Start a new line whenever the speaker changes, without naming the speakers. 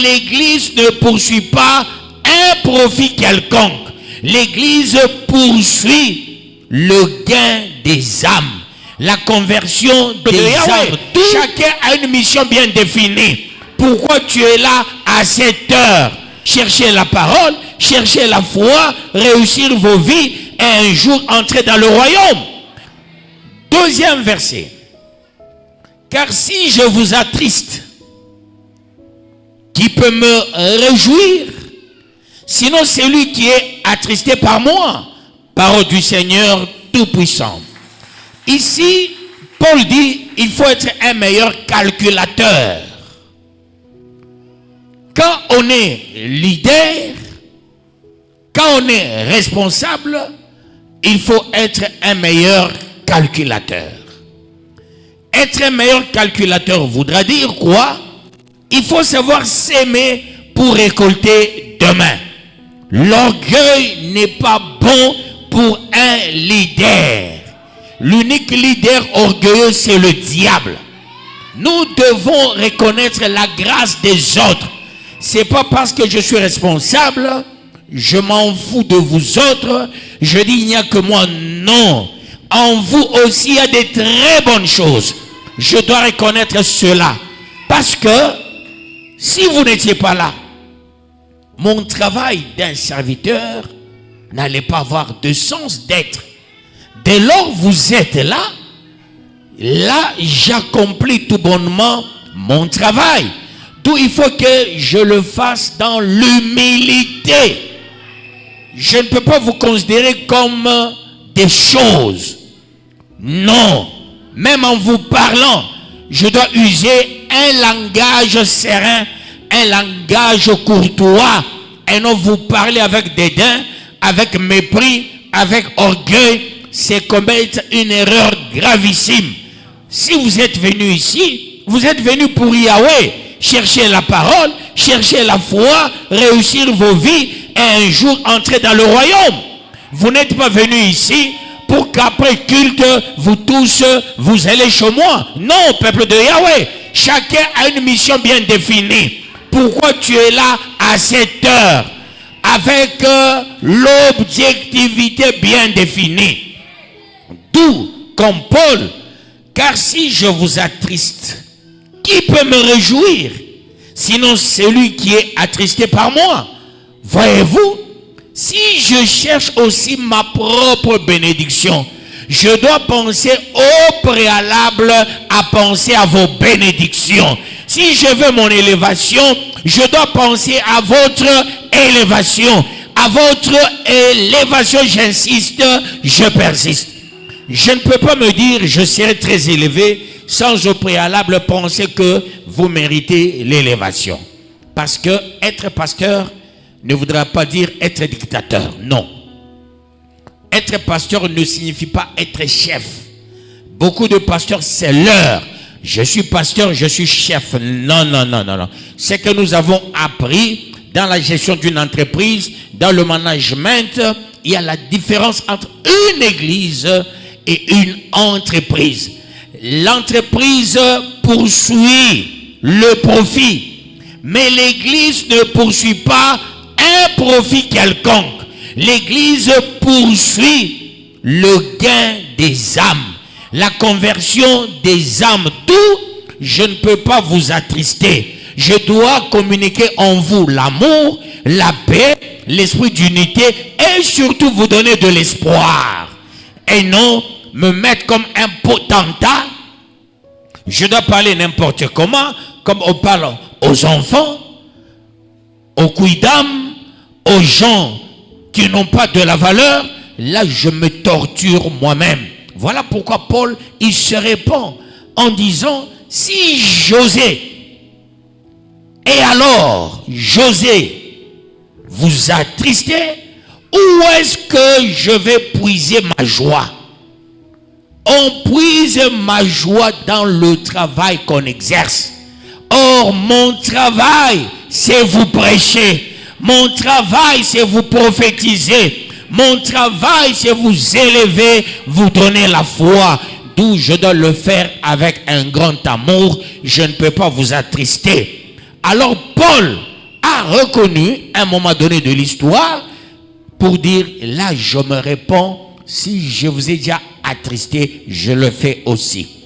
L'Église ne poursuit pas un profit quelconque. L'Église poursuit le gain des âmes, la conversion des âmes. Chacun a une mission bien définie. Pourquoi tu es là à cette heure? Cherchez la parole, cherchez la foi, réussir vos vies et un jour entrer dans le royaume. Deuxième verset. Car si je vous attriste, qui peut me réjouir? Sinon c'est lui qui est attristé par moi. Parole du Seigneur Tout-Puissant. Ici, Paul dit, il faut être un meilleur calculateur. Quand on est leader, quand on est responsable, il faut être un meilleur calculateur. Être un meilleur calculateur voudra dire quoi? Il faut savoir s'aimer pour récolter demain. L'orgueil n'est pas bon pour un leader. L'unique leader orgueilleux, c'est le diable. Nous devons reconnaître la grâce des autres. C'est pas parce que je suis responsable, je m'en fous de vous autres, je dis il n'y a que moi. Non. En vous aussi, il y a des très bonnes choses. Je dois reconnaître cela. Parce que, si vous n'étiez pas là, mon travail d'un serviteur n'allait pas avoir de sens d'être. Dès lors vous êtes là, j'accomplis tout bonnement mon travail. D'où il faut que je le fasse dans l'humilité. Je ne peux pas vous considérer comme des choses. Non. Même en vous parlant, je dois user un langage serein, un langage courtois, et non vous parler avec dédain, avec mépris, avec orgueil. C'est commettre une erreur gravissime. Si vous êtes venu ici, vous êtes venu pour Yahweh. Cherchez la parole, cherchez la foi, réussir vos vies et un jour entrer dans le royaume. Vous n'êtes pas venu ici pour qu'après culte, vous tous, vous allez chez moi. Non, peuple de Yahweh. Chacun a une mission bien définie. Pourquoi tu es là à cette heure? Avec l'objectivité bien définie. D'où, comme Paul, car si je vous attriste, qui peut me réjouir? Sinon celui qui est attristé par moi. Voyez-vous, si je cherche aussi ma propre bénédiction, je dois penser au préalable à penser à vos bénédictions. Si je veux mon élévation, je dois penser à votre élévation. À votre élévation, j'insiste, je persiste. Je ne peux pas me dire je serai très élevé sans au préalable penser que vous méritez l'élévation. Parce que être pasteur ne voudra pas dire être dictateur. Non. Être pasteur ne signifie pas être chef. Beaucoup de pasteurs, c'est leur. Je suis pasteur, je suis chef. Non, non, non, non, non. C'est que nous avons appris dans la gestion d'une entreprise, dans le management, il y a la différence entre une église et une entreprise. L'entreprise poursuit le profit, mais l'église ne poursuit pas un profit quelconque. L'église poursuit le gain des âmes, la conversion des âmes. D'où je ne peux pas vous attrister. Je dois communiquer en vous l'amour, la paix, l'esprit d'unité et surtout vous donner de l'espoir. Et non me mettre comme un potentat. Je dois parler n'importe comment, comme on parle aux enfants, aux quidam, aux gens qui n'ont pas de la valeur. Là, je me torture moi-même. Voilà pourquoi Paul, il se répand en disant, si José, et alors José vous attristait, où est-ce que je vais puiser ma joie? On puise ma joie dans le travail qu'on exerce. Or, mon travail, c'est vous prêcher. Mon travail, c'est vous prophétiser. Mon travail, c'est vous élever, vous donner la foi. D'où je dois le faire avec un grand amour. Je ne peux pas vous attrister. Alors, Paul, pas reconnu à un moment donné de l'histoire pour dire, là je me réponds, si je vous ai déjà attristé, je le fais aussi.